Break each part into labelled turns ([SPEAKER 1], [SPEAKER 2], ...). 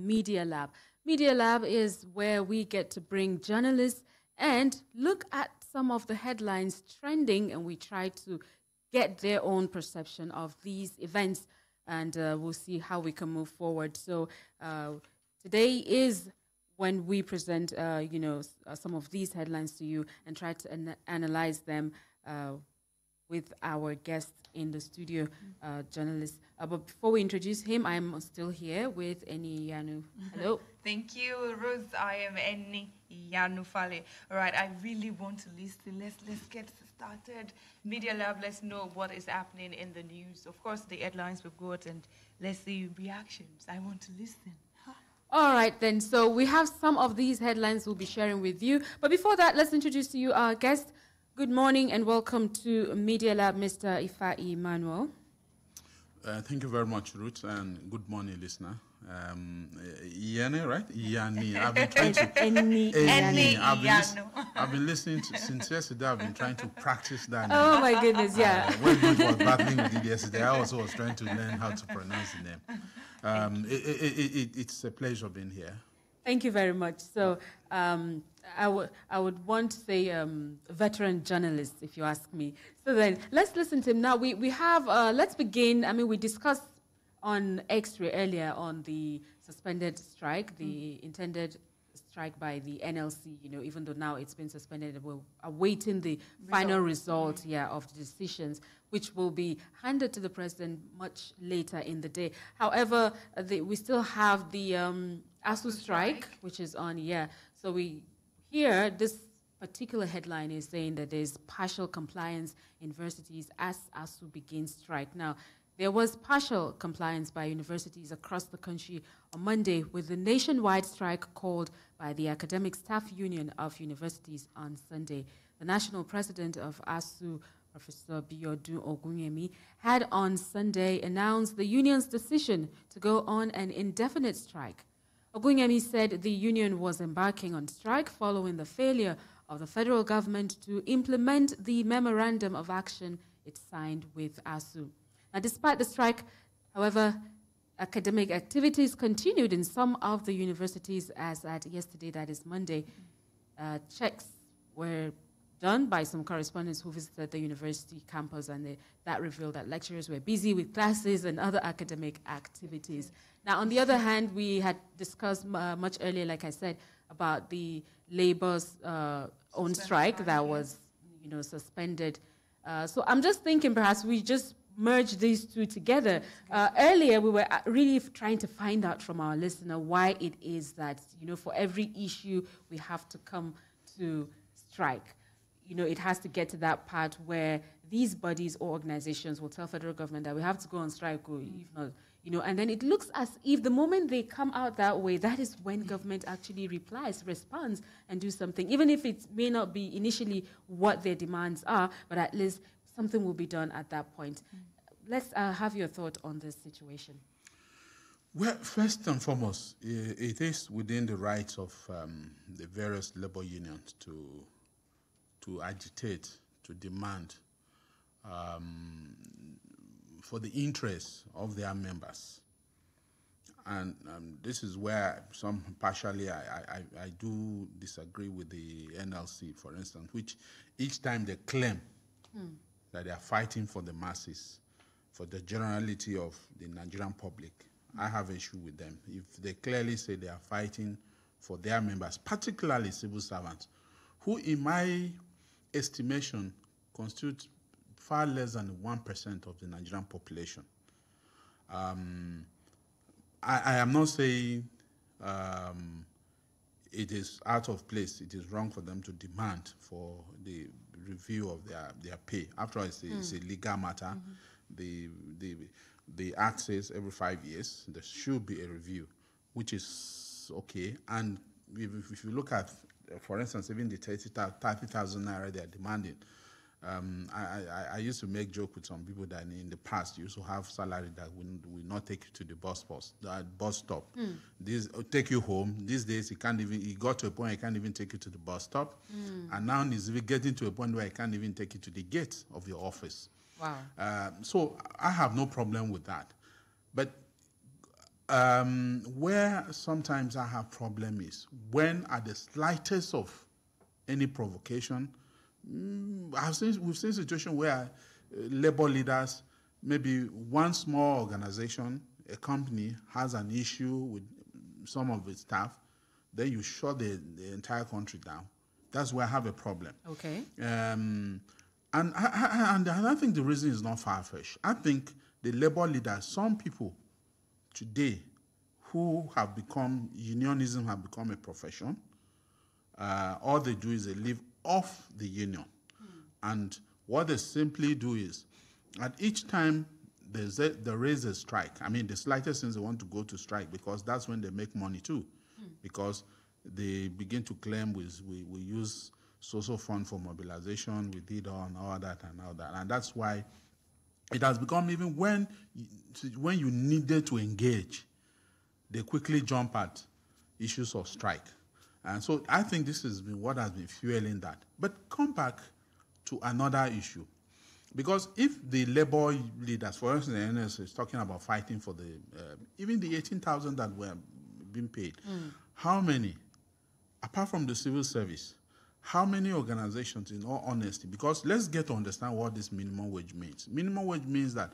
[SPEAKER 1] Media Lab. Media Lab is where we get to bring journalists and look at some of the headlines trending, and we try to get their own perception of these events, and we'll see how we can move forward. So today is when we present, some of these headlines to you and try to analyze them with our guest in the studio, journalist. But before we introduce him, I'm still here with Eni Yanu. Hello.
[SPEAKER 2] Thank you, Ruth. I am Eni Yanufale. All right, I really want to listen. Let's get started. Media Lab, let's know what is happening in the news. Of course, the headlines we've got, and let's see reactions. I want to listen.
[SPEAKER 1] All right, then. So we have some of these headlines we'll be sharing with you. But before that, let's introduce to you our guest. Good morning and welcome to Media Lab, Mr. Ifai Emmanuel.
[SPEAKER 3] Thank you very much, Ruth, and good morning, listener. Iyane, right? Iyane. I've been trying to...
[SPEAKER 2] Eni.
[SPEAKER 3] I've been listening to, since yesterday. I've been trying to practice that.
[SPEAKER 1] Oh, my goodness, yeah.
[SPEAKER 3] When Ruth was battling with it yesterday, I also was trying to learn how to pronounce the name. It's a pleasure being here.
[SPEAKER 1] Thank you very much. So I would want to say veteran journalist, if you ask me. So then let's listen to him. Now we have, let's begin. I mean, we discussed on X-ray earlier on the suspended strike, the intended strike by the NLC, even though now it's been suspended, we're awaiting the final result of the decisions, which will be handed to the president much later in the day. However, we still have the ASU strike, which is on, So this particular headline is saying that there's partial compliance in universities as ASU begins strike. Now, there was partial compliance by universities across the country on Monday with the nationwide strike called by the Academic Staff Union of Universities on Sunday. The national president of ASU, Professor Biodun Ogunyemi, had on Sunday announced the union's decision to go on an indefinite strike. Ogunyemi said the union was embarking on strike following the failure of the federal government to implement the memorandum of action it signed with ASU. Now, despite the strike, however, academic activities continued in some of the universities as at yesterday, that is Monday. Checks were done by some correspondents who visited the university campus, and that revealed that lecturers were busy with classes and other academic activities. Now, on the other hand, we had discussed much earlier, like I said, about the labor's own strike that was, suspended. So I'm just thinking perhaps we just merge these two together. Earlier, we were really trying to find out from our listener why it is that, for every issue, we have to come to strike. It has to get to that part where these bodies or organizations will tell federal government that we have to go on strike, or if not, and then it looks as if the moment they come out that way, that is when government actually responds, and do something, even if it may not be initially what their demands are, but at least something will be done at that point. Let's have your thought on this situation.
[SPEAKER 3] Well, first and foremost, it is within the rights of the various labor unions to agitate, to demand for the interests of their members. And this is where partially I do disagree with the NLC, for instance, which each time they claim that they are fighting for the masses, for the generality of the Nigerian public, I have issue with them. If they clearly say they are fighting for their members, particularly civil servants, who in my estimation constitute far less than 1% of the Nigerian population. I am not saying it is out of place, it is wrong for them to demand for the review of their pay. After all, it's a legal matter. The Act says every 5 years there should be a review, which is okay. And if you look at, for instance, even the 30,000 naira they are demanding, I used to make joke with some people that in the past you used to have salary that will not take you to the bus stop. This take you home. These days it got to a point it can't even take you to the bus stop, and now it's even getting to a point where it can't even take you to the gate of your office.
[SPEAKER 1] Wow.
[SPEAKER 3] So I have no problem with that, but Where sometimes I have problem is when at the slightest of any provocation, we've seen situations where labor leaders, maybe one small organization, a company has an issue with some of its staff, then you shut the entire country down. That's where I have a problem.
[SPEAKER 1] Okay.
[SPEAKER 3] And I think the reason is not far-fetched. I think the labor leaders, some people today who have become, unionism have become a profession, all they do is they live off the union. And what they simply do is, at each time there is a strike, I mean, the slightest things they want to go to strike because that's when they make money too. Because they begin to claim we use social fund for mobilization, we did all that. And that's why it has become, even when you needed to engage, they quickly jump at issues of strike. And so I think this has been what has been fueling that. But come back to another issue. Because if the labor leaders, for instance, the NS is talking about fighting for the, even the 18,000 that were being paid, how many, apart from the civil service, how many organizations, in all honesty, because let's get to understand what this minimum wage means. Minimum wage means that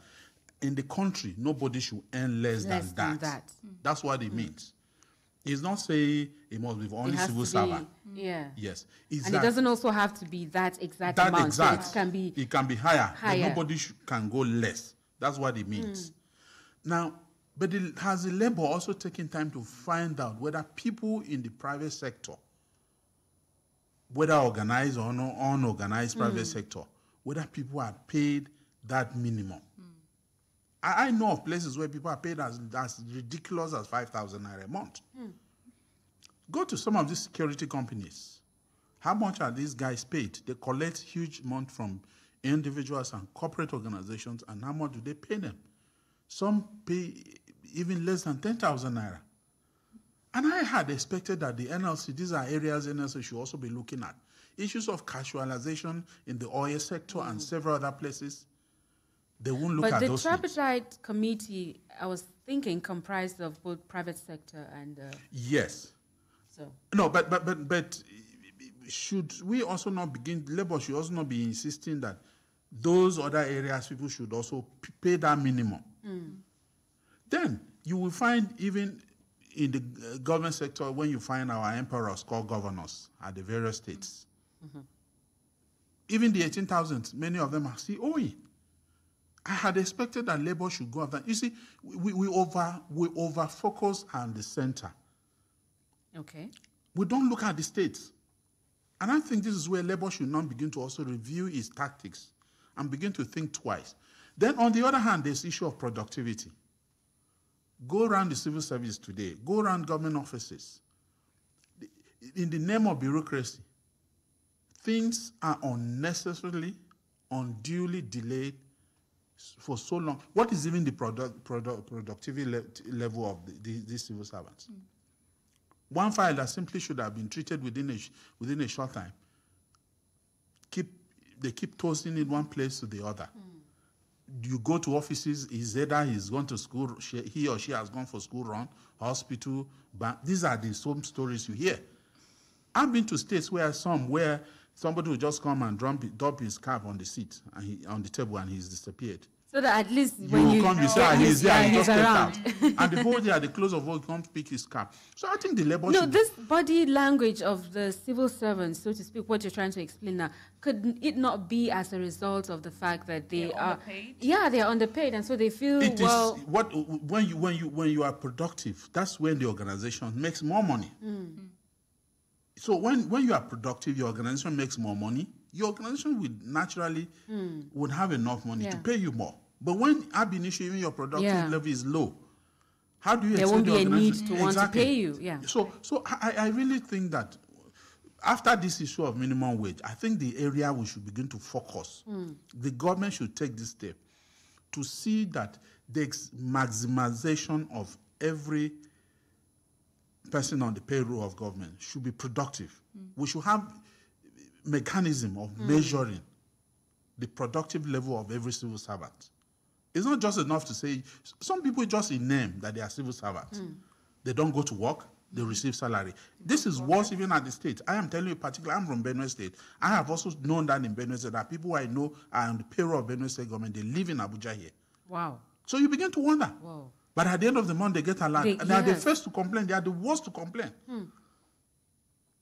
[SPEAKER 3] in the country, nobody should earn less than that. That's what it means. It's not saying it must be only civil servant.
[SPEAKER 1] Yeah.
[SPEAKER 3] Yes.
[SPEAKER 1] And it doesn't also have to be that exact amount.
[SPEAKER 3] Exact.
[SPEAKER 1] So it can be
[SPEAKER 3] higher. But nobody can go less. That's what it means. Now, but has the labor also taken time to find out whether people in the private sector, whether organized or unorganized private sector, whether people are paid that minimum? I know of places where people are paid as ridiculous as 5,000 naira a month. Go to some of these security companies. How much are these guys paid? They collect huge amount from individuals and corporate organizations, and how much do they pay them? Some pay even less than 10,000 naira. And I had expected that the NLC, these are areas NLC should also be looking at. Issues of casualization in the oil sector and several other places. They won't look at those things. But the
[SPEAKER 1] tripartite committee, I was thinking, comprised of both private sector and...
[SPEAKER 3] yes.
[SPEAKER 1] So.
[SPEAKER 3] No, but should we also not begin, labor should also not be insisting that those other areas people should also pay that minimum. Then you will find even in the government sector, when you find our emperors called governors at the various states, even the 18,000, many of them are COE. I had expected that labor should go after. You see, we over focus on the center.
[SPEAKER 1] Okay.
[SPEAKER 3] We don't look at the states. And I think this is where labor should now begin to also review its tactics and begin to think twice. Then on the other hand, there's the issue of productivity. Go around the civil service today, go around government offices. In the name of bureaucracy, things are unnecessarily, unduly delayed for so long. What is even the productivity level of these civil servants? One file that simply should have been treated within a short time, they keep tossing it one place to the other. You go to offices, either he's gone to school, he or she has gone for school run, hospital, bank. These are the same stories you hear. I've been to states where somebody will just come and drop his cap on the seat, on the table, and he's disappeared.
[SPEAKER 1] So that at least
[SPEAKER 3] when you come, you say, he's there, he just stepped out. And the whole day at the close of work, he comes pick his cap. So I think the labor
[SPEAKER 1] this body language of the civil servants, so to speak, what you're trying to explain now, could it not be as a result of the fact that they are
[SPEAKER 2] underpaid?
[SPEAKER 1] Yeah, they are underpaid, and so they feel
[SPEAKER 3] when you are productive, that's when the organization makes more money. So when you are productive, your organization makes more money. Your organization would naturally would have enough money to pay you more. But when ab initio, even your productive level is low, how do you
[SPEAKER 1] there won't be a need to
[SPEAKER 3] exactly.
[SPEAKER 1] want to pay you? Yeah.
[SPEAKER 3] So I really think that after this issue of minimum wage, I think the area we should begin to focus. The government should take this step to see that the maximization of every person on the payroll of government should be productive. We should have mechanism of measuring the productive level of every civil servant It's not just enough to say, some people just in name that they are civil servants. They don't go to work, they receive salary. This is worse even at the state. I am telling you particularly, I'm from Benue State. I have also known that in Benue State, that people I know are on the payroll of Benue State government, they live in Abuja here.
[SPEAKER 1] Wow.
[SPEAKER 3] So you begin to wonder.
[SPEAKER 1] Wow.
[SPEAKER 3] But at the end of the month, they get alert. They are the first to complain. They are the worst to complain.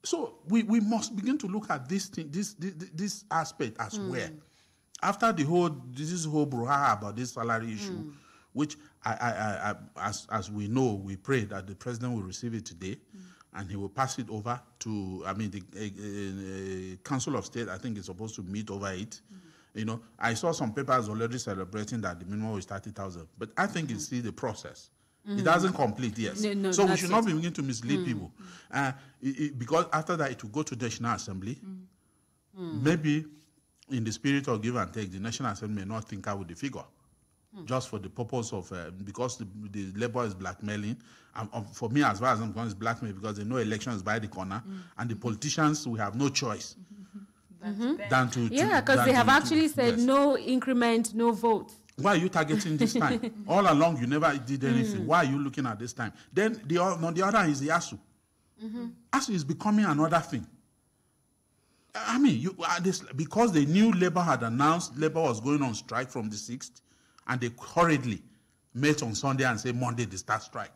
[SPEAKER 3] So we must begin to look at this thing, this aspect as well. After this whole brouhaha about this salary issue, which as we know, we pray that the president will receive it today, and he will pass it over to, the Council of State, I think, is supposed to meet over it. You know, I saw some papers already celebrating that the minimum is 30,000, but I think it's still the process. It hasn't complete yet.
[SPEAKER 1] No,
[SPEAKER 3] so we should not be beginning to mislead people. Because after that, it will go to the National Assembly. Maybe in the spirit of give and take, the National Assembly may not think out with the figure. Just for the purpose of, because the Labour is blackmailing. For me, as far as I'm concerned, it's blackmail because they know election is by the corner. And the politicians, we have no choice than to...
[SPEAKER 1] Yeah, because they have actually said no increment, no vote.
[SPEAKER 3] Why are you targeting this time? All along, you never did anything. Why are you looking at this time? Then, on the other hand, is the ASU. ASU is becoming another thing. I mean, because they knew Labour had announced Labour was going on strike from the 6th, and they hurriedly met on Sunday and said Monday they start strike.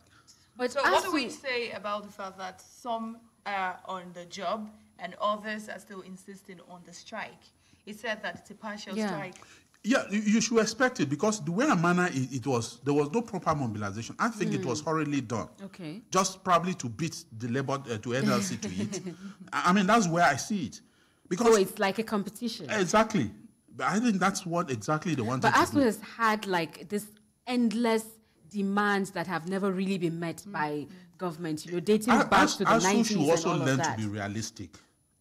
[SPEAKER 2] But so what do we say about the fact that some are on the job and others are still insisting on the strike? It said that it's a partial strike.
[SPEAKER 3] Yeah, you should expect it because the way and manner it was, there was no proper mobilization. I think it was hurriedly done. Okay. Just probably to beat the Labour, to NLC to it. I mean, that's where I see it. Because
[SPEAKER 1] so it's like a competition.
[SPEAKER 3] Exactly. But I think that's what exactly they wanted to do.
[SPEAKER 1] But ASU has had like this endless demands that have never really been met by government, you know, dating back to the 90s
[SPEAKER 3] ASU should also
[SPEAKER 1] and all
[SPEAKER 3] learn
[SPEAKER 1] of that.
[SPEAKER 3] to be realistic.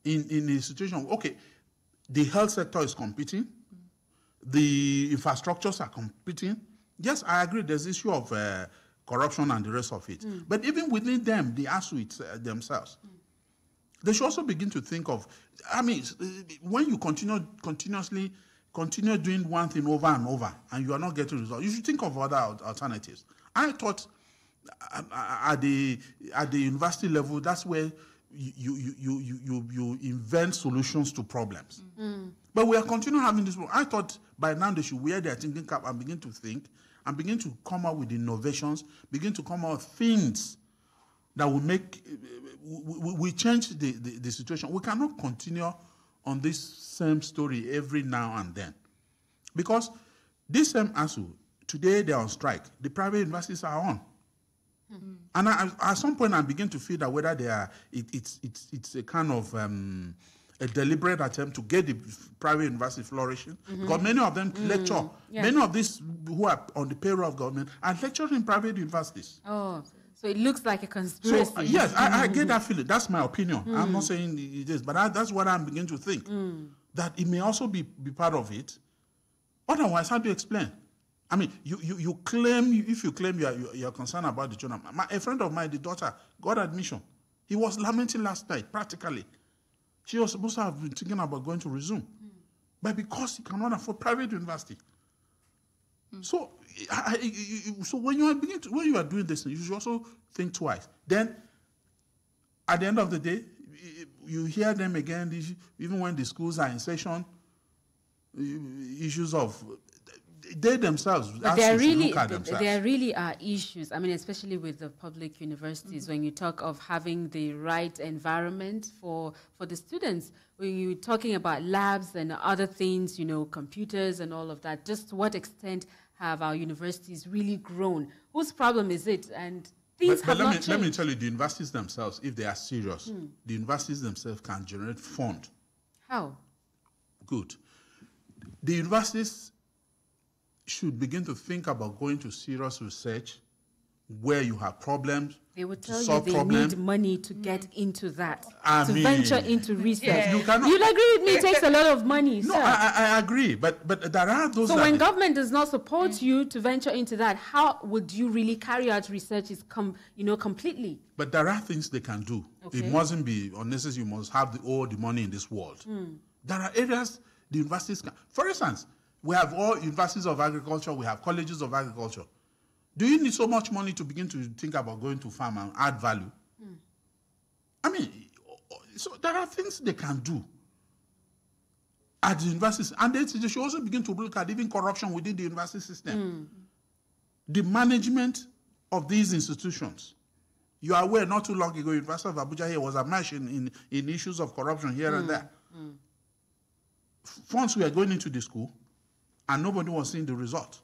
[SPEAKER 3] In a situation, okay, the health sector is competing. The infrastructures are competing. Yes, I agree. There's issue of corruption and the rest of it. But even within them, the ASU themselves, they should also begin to think of. I mean, when you continue doing one thing over and over, and you are not getting results, you should think of other alternatives. I thought at the university level, that's where you invent solutions to problems. But we are continuing having this. I thought by now they should wear their thinking cap and begin to think and begin to come up with innovations, begin to come up with things that will make, we change the situation. We cannot continue on this same story every now and then. Because this same ASU, today they're on strike. The private universities are on. And at some point I begin to feel that whether they are, it's a kind of a deliberate attempt to get the private university flourishing. Because many of them lecture. Yeah. Many of these who are on the payroll of government are lecturing in private universities.
[SPEAKER 1] Oh, so it looks like a conspiracy.
[SPEAKER 3] So, yes, I get that feeling. That's my opinion. I'm not saying it is, but that's what I'm beginning to think. That it may also be part of it. Otherwise, how do you explain? I mean, you claim, if you claim you're concerned about the children. A friend of mine, the daughter, got admission. He was lamenting last night, practically. She was supposed to have been thinking about going to resume. But because he cannot afford private university. So, so when you are doing this, you should also think twice. Then, at the end of the day, you hear them again, even when the schools are in session, issues of... They themselves,
[SPEAKER 1] but there really are issues. I mean, especially with the public universities, when you talk of having the right environment for the students, when you're talking about labs and other things, you know, computers and all of that, just to what extent have our universities really grown? Whose problem is it? And things have not changed.
[SPEAKER 3] Let me tell you, the universities themselves, if they are serious, the universities themselves can generate fund.
[SPEAKER 1] How?
[SPEAKER 3] Good. The universities should begin to think about going to serious research where you have problems.
[SPEAKER 1] They would tell you they need money to get into that, venture into research.
[SPEAKER 3] Yeah.
[SPEAKER 1] You'll agree with me, it takes a lot of money.
[SPEAKER 3] No,
[SPEAKER 1] sir.
[SPEAKER 3] I agree, but there are those...
[SPEAKER 1] So when government does not support you to venture into that, how would you really carry out research completely? But
[SPEAKER 3] there are things they can do. Okay. It mustn't be unnecessary. You must have all the money in this world. There are areas the universities can... For instance, We have all universities of agriculture. We have colleges of agriculture. Do you need so much money to begin to think about going to farm and add value? I mean, so there are things they can do at the universities. And they should also begin to look at even corruption within the university system. The management of these institutions. You are aware not too long ago, University of Abuja here was a mess in issues of corruption here and there. Funds were going into the school and nobody was seeing the result.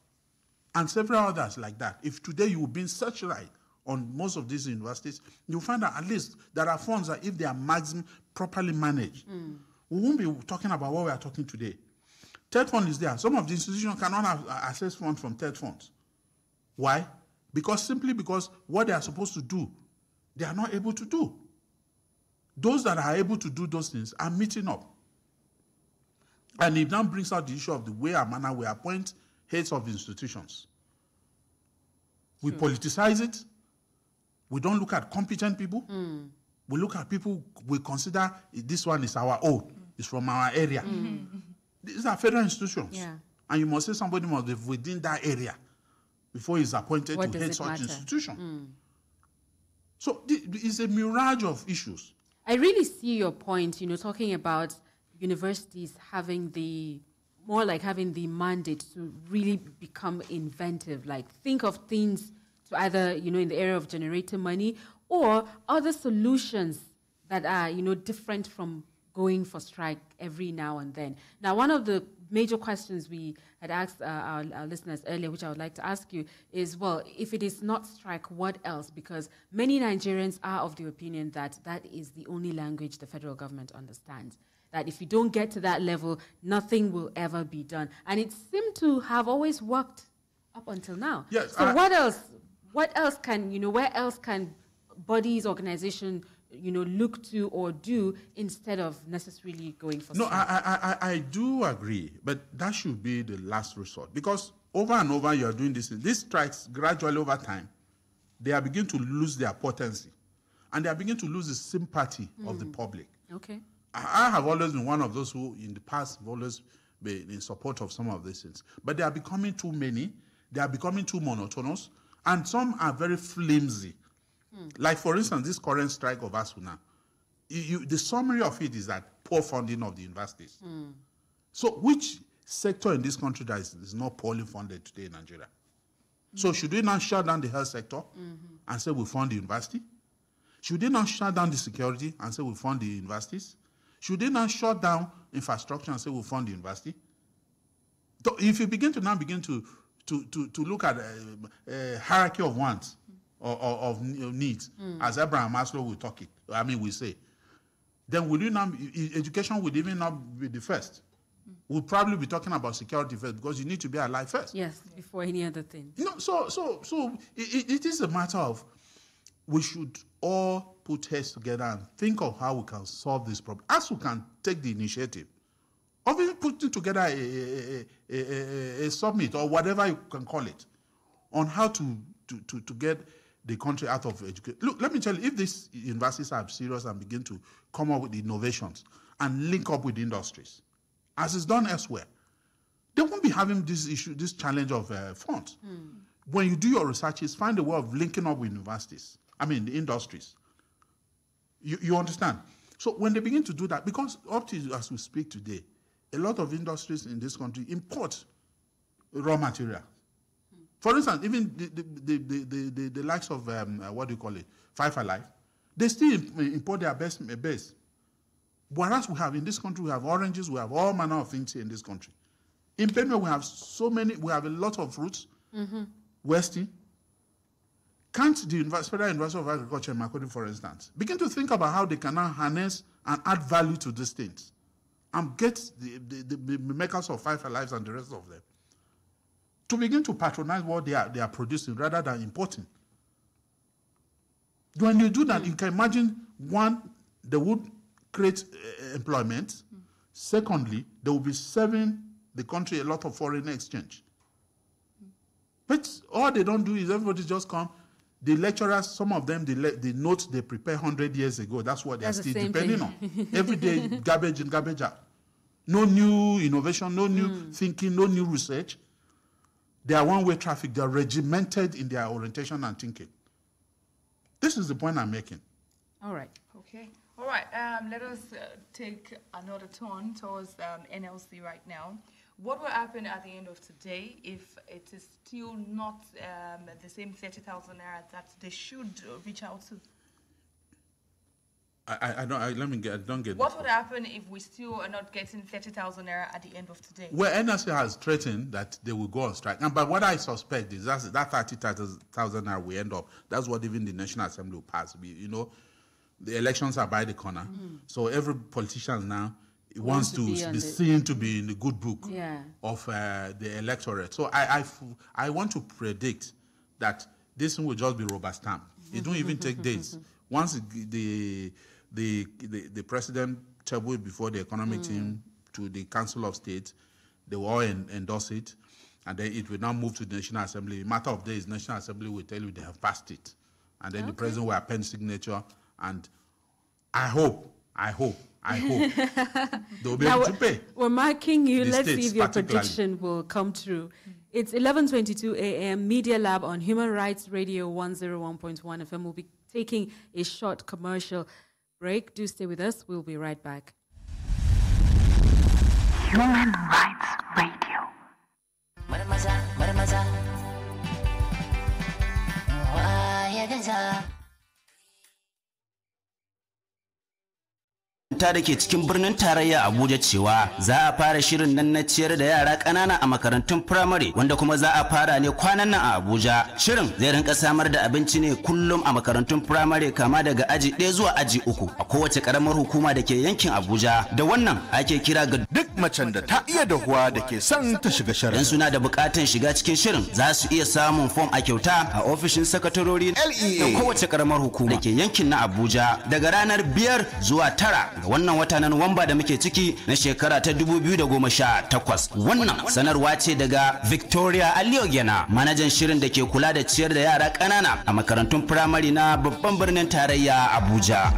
[SPEAKER 3] And several others like that. If today you will be search right on most of these universities, you'll find that at least there are funds that if they are properly managed, we won't be talking about what we are talking today. TED fund is there. Some of the institutions cannot have access funds from TED funds. Why? Simply because what they are supposed to do, they are not able to do. Those that are able to do those things are meeting up. And it now brings out the issue of the way and manner we appoint heads of institutions. We politicize it. We don't look at competent people. We look at people we consider this one is our own. It's from our area. These are federal institutions. Yeah. And you must say somebody must be within that area before he's appointed to head such institution. So it's a mirage of issues.
[SPEAKER 1] I really see your point, talking about universities having more like having the mandate to really become inventive, like think of things to either, in the area of generating money or other solutions that are, different from going for strike every now and then. Now, one of the major questions we had asked our listeners earlier, which I would like to ask you, is, well, if it is not strike, what else? Because many Nigerians are of the opinion that that is the only language the federal government understands, that if you don't get to that level, nothing will ever be done. And it seemed to have always worked up until now.
[SPEAKER 3] Yes,
[SPEAKER 1] so what else? What else can, where else can bodies, organizations, look to or do instead of necessarily going for strike?
[SPEAKER 3] No, I do agree, but that should be the last resort. Because over and over you are doing this. These strikes, gradually over time, they are beginning to lose their potency. And they are beginning to lose the sympathy of the public.
[SPEAKER 1] Okay.
[SPEAKER 3] I have always been one of those who, in the past, have always been in support of some of these things. But they are becoming too many. They are becoming too monotonous. And some are very flimsy. Like, for instance, this current strike of ASUNA, the summary of it is that poor funding of the universities. So which sector in this country that is not poorly funded today in Nigeria? So should we now shut down the health sector and say we fund the university? Should they now shut down the security and say we fund the universities? Should they now shut down infrastructure and say we fund the university? So if you begin to look at a hierarchy of wants, or of needs, as Abraham Maslow will say, then will you now, education would even not be the first. We'll probably be talking about security first because you need to be alive first.
[SPEAKER 1] Yes, before any other thing.
[SPEAKER 3] So it is a matter of we should all put heads together and think of how we can solve this problem. As we can take the initiative of even putting together a summit or whatever you can call it on how to get the country out of education. Look, let me tell you, if these universities are serious and begin to come up with innovations and link up with industries, as is done elsewhere, they won't be having this issue, this challenge of funds. When you do your researches, find a way of linking up with universities, the industries. You understand? So when they begin to do that, because up to as we speak today, a lot of industries in this country import raw material. For instance, even the likes of, Five Alive, they still import their base. Whereas we have in this country, we have oranges, we have all manner of things here in this country. In Benue, we have a lot of fruits, Westie. Can't the Federal University of Agriculture in Makurdi, for instance, begin to think about how they can now harness and add value to these things and get the makers of Five Alive and the rest of them to begin to patronize what they are producing rather than importing. When you do that, you can imagine, one, they would create employment. Secondly, they will be serving the country a lot of foreign exchange. But all they don't do is everybody just come. The lecturers, some of them, the notes they prepare 100 years ago, that's what they're still depending on. Every day, garbage in, garbage out. No new innovation, no new thinking, no new research. They are one-way traffic. They are regimented in their orientation and thinking. This is the point I'm making.
[SPEAKER 1] All right.
[SPEAKER 2] Okay. All right. Let us take another turn towards NLC right now. What will happen at the end of today if it is still not the same 30,000 naira that they should reach out to?
[SPEAKER 3] I don't get.
[SPEAKER 2] What would happen if we still are not getting 30,000 naira at the end of today?
[SPEAKER 3] Well, NLC has threatened that they will go on strike. But what I suspect is that 30,000 naira will end up. That's what even the National Assembly will pass. The elections are by the corner. So every politician now wants to be seen to be in the good book of the electorate. So I want to predict that this will just be rubber stamp. It won't even take days. Once the president tabled before the economic team to the Council of State, they will all endorse it, and then it will now move to the National Assembly. In a matter of days, National Assembly will tell you they have passed it, and then the president will append signature, and I hope they'll be able to pay.
[SPEAKER 1] We're marking you. Let's see if your prediction will come true. It's 11:22 a.m. Media Lab on Human Rights Radio 101.1 FM. We'll be taking a short commercial break. Do stay with us. We'll be right back.
[SPEAKER 4] Human Rights Radio.
[SPEAKER 5] ta da ke cikin birnin tarayya Abuja cewa za a fara shirin nan na ciyar da yara ƙanana a makarantun firamare wanda kuma za a fara ne kwanan nan a Abuja. Shirin zai rinka samar da abinci ne kullum a makarantun firamare kama daga aji 1 zuwa aji 3 a kowace karamar hukuma da ke yankin Abuja. Da wannan ake kira ga
[SPEAKER 6] duk macen da ta iya dahuwa da ke son ta shiga shirin.
[SPEAKER 5] Dan suna da bukatun shiga cikin shirin za su iya samun form a kyauta a ofishin sakatarori
[SPEAKER 6] LEA
[SPEAKER 5] da kowace karamar hukuma da ke yankin na Abuja daga ranar 5 zuwa 9 ga wannan wata na Nuwamba da muke ciki na shekara ta 2018. Wannan sanarwa ce daga Victoria Aliogena, manajan shirin da ke kula da ciyar da yara ƙanana a makarantun firamare na babban birnin tarayya Abuja.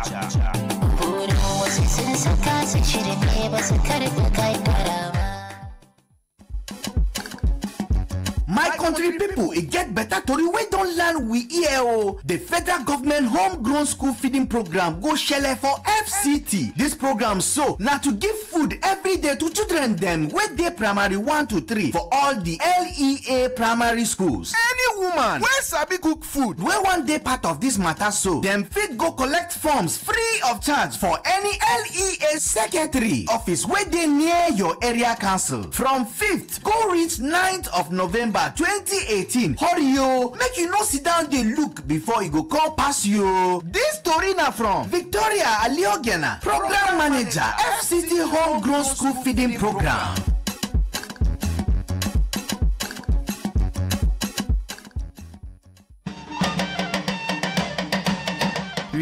[SPEAKER 6] My country people, it get better tori wey don land we here o. The federal government homegrown school feeding program go shele for FCT. This program so na to give food every day to children dem wey dey primary 1 to 3 for all the LEA primary schools. Any woman wey sabi cook food wey wan dey part of this matter so, dem fit go collect forms free of charge for any LEA secretary office wey dey near your area council from 5th go reach 9th of November 2018. Hurry yo, make you no sit down dey look before e go come pass you. This story na from Victoria Aliogena, Program Manager, FCT Homegrown School Feeding Program.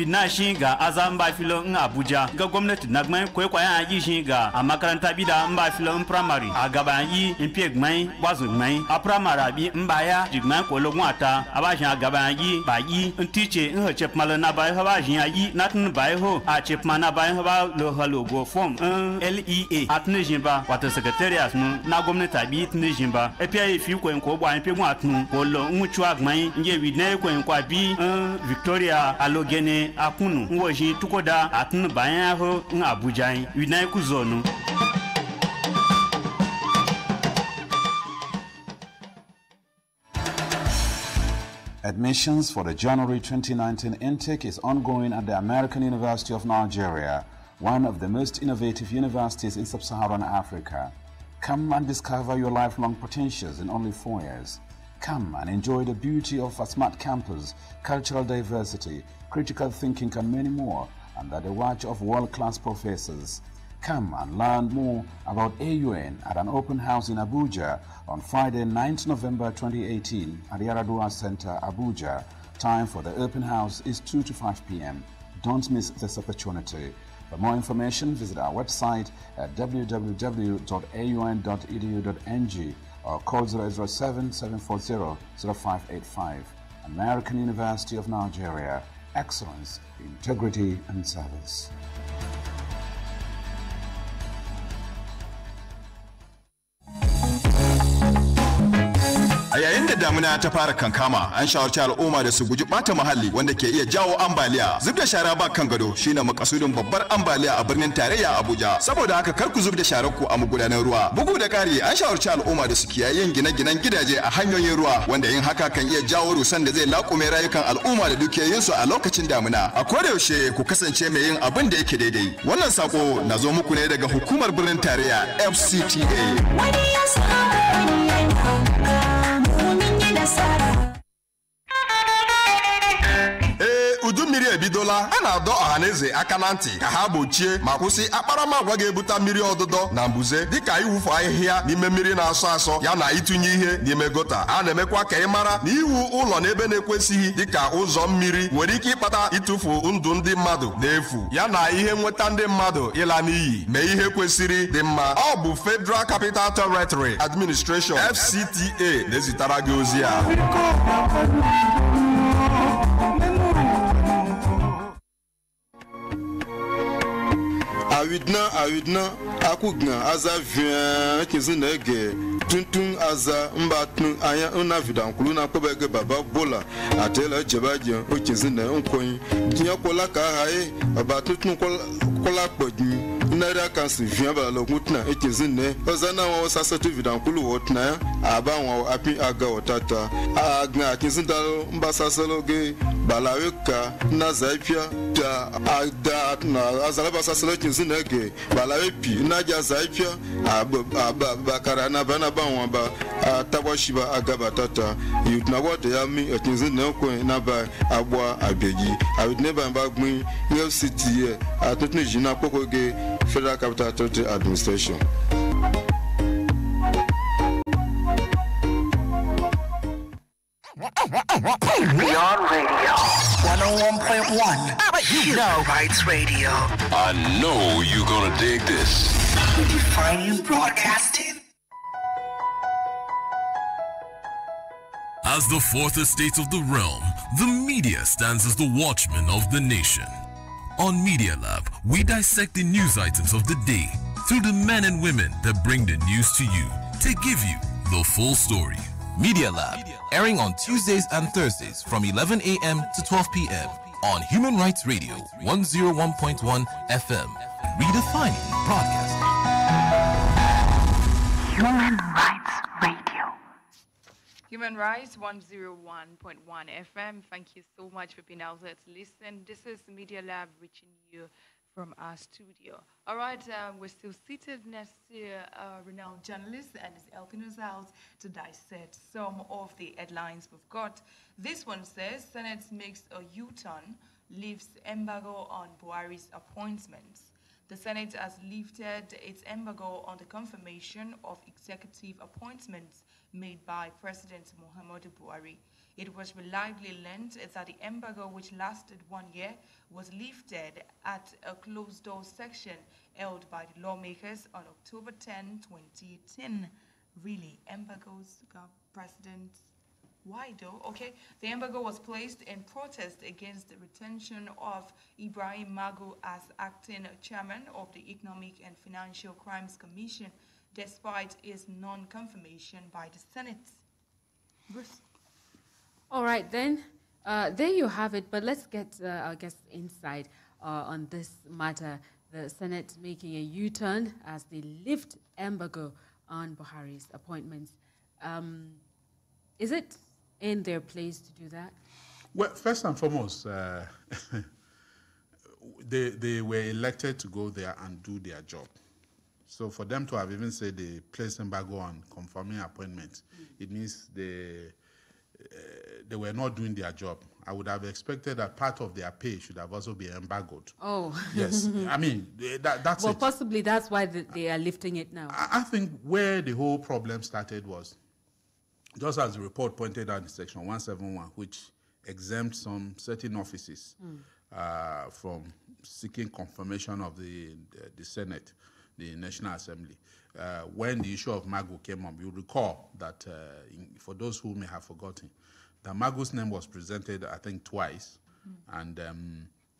[SPEAKER 7] na shi ga azan ba filo in Abuja ga gwamnati na gman kwaikwayon yi shi ga a makaranta bida in ba filo in primary a gaban yi in fiye gman wazu gman a primary bi in ba ya jigman kologun ata a ba shi a gaban yi ba yi in tice in ha chep malo na ba ba shi a yi na tun ba ho a chep ma na ba ba lo halogo form in LEA a tun jin ba wato secretariat nu na gwamnati bi tun jin ba e pia fi ko en ko ba en pe gwa tun ko lo un chwa gman nge wi ne ko en kwa bi Victoria Alogene akunu nwoji tukoda atun bayan ho in Abuja unai kuzonu.
[SPEAKER 8] Admissions for the January 2019 intake is ongoing at the American University of Nigeria, one of the most innovative universities in sub-Saharan Africa. Come and discover your lifelong potentials in only 4 years. Come and enjoy the beauty of a smart campus, cultural diversity, critical thinking and many more under the watch of world-class professors. Come and learn more about AUN at an open house in Abuja on Friday, 9th November 2018 at the Yaradua Center, Abuja. Time for the open house is 2 to 5 p.m. Don't miss this opportunity. For more information, visit our website at www.aun.edu.ng or call 007-740-0585. American University of Nigeria. Excellence, integrity, and service.
[SPEAKER 9] damuna ta fara kankama an shawarci al'umma da su guji bata muhalli wanda ke iya jawo ambaliya. Zub da shara ba kan gado shine makasudin babbar ambaliya a birnin tarayya Abuja. Saboda haka kar ku zub da sharar ku a magudanan ruwa. Bugu da ƙari an shawarci al'umma da su kiyaye yin gine-ginen gidaje a hanyoyin ruwa wanda yin haka kan iya jawo rusan da zai laƙume rayukan al'umma da dukiyoyinsu a lokacin damuna. A koda yaushe ku kasance mai yin abin da yake daidai. Wannan sako na zo muku ne daga hukumar birnin tarayya FCTA.
[SPEAKER 10] Udu mmiri ebidola a na-adọ ọhaneze aka na ntị ka ha gbochie ma kwụsị akparamagwa ga-ebute mmiri ọdụdọ na mbuze dịka iwufu ahịhịa n'ime mmiri na-asọ asọ ya na ịtụnye ihe n'ime gota. A na-emekwa ka ị mara na iwu ụlọ n'ebe na-ekwesịghị dịka ụzọ mmiri nwere ike ịkpata ịtụfu ndụ ndị mmadụ n'efu ya na ihe nweta ndị mmadụ ịla n'iyi mee ihe kwesịrị dị mma. Ọ bụ Federal Capital Territory Administration FCTA na-ezitara gị ozi a.
[SPEAKER 11] Awidna akugna aza vien kizinege tuntun aza mbatun aya una vidankulu na kobege baba bola atela jebaje o kizine onkoyin kinya kola ka hae baba tuntun kola podin nara kansi vien bala lokutna ekizine ozana wa sasatu vidankulu wotna aba wa api aga otata agna kizindalo mbasasaloge balaweka na zaipia ta ada na azalaba sasalo kizinege balawepi na ja zaipia abakara na bana banwa ba tabashiba agaba tata yutna wote ya mi kinzine ko na ba agba abegi awitne ba gbin FCTA atutne jina pokoge Federal Capital Territory Administration.
[SPEAKER 4] Beyond Radio 101.1 Human Rights Radio.
[SPEAKER 12] I know you're gonna dig this.
[SPEAKER 4] Defining broadcasting.
[SPEAKER 13] As the fourth estate of the realm, the media stands as the watchman of the nation. On Media Lab, we dissect the news items of the day through the men and women that bring the news to you to give you the full story.
[SPEAKER 14] Media Lab, airing on Tuesdays and Thursdays from 11 a.m. to 12 p.m. on Human Rights Radio 101.1 FM. Redefining broadcasting.
[SPEAKER 4] Human Rights Radio.
[SPEAKER 2] Human Rights 101.1 FM. Thank you so much for being out there to listen. This is Media Lab reaching you from our studio. All right, we're still seated next to a renowned journalist and is helping us out to dissect some of the headlines we've got. This one says, Senate makes a U-turn, lifts embargo on Buhari's appointments. The Senate has lifted its embargo on the confirmation of executive appointments made by President Muhammadu Buhari. It was reliably learned that the embargo, which lasted 1 year, was lifted at a closed-door section held by the lawmakers on October 10, 2010. Really, embargoes got presidents. Why though? Okay, the embargo was placed in protest against the retention of Ibrahim Magu as acting chairman of the Economic and Financial Crimes Commission, despite his non-confirmation by the Senate. Bruce.
[SPEAKER 1] All right, then, there you have it. But let's get our guest insight on this matter. The Senate making a U-turn as they lift embargo on Buhari's appointments. Is it in their place to do that?
[SPEAKER 3] Well, first and foremost, they were elected to go there and do their job. So for them to have even said they placed embargo on confirming appointments, it means they were not doing their job. I would have expected that part of their pay should have also been embargoed.
[SPEAKER 1] Oh.
[SPEAKER 3] Yes. I mean, that's
[SPEAKER 1] well,
[SPEAKER 3] it.
[SPEAKER 1] possibly that's why they are lifting it now.
[SPEAKER 3] I think where the whole problem started was, just as the report pointed out in Section 171, which exempts some certain offices from seeking confirmation of the Senate, the National Assembly. When the issue of Magu came up, you recall that, for those who may have forgotten, that Magu's name was presented, I think, twice, and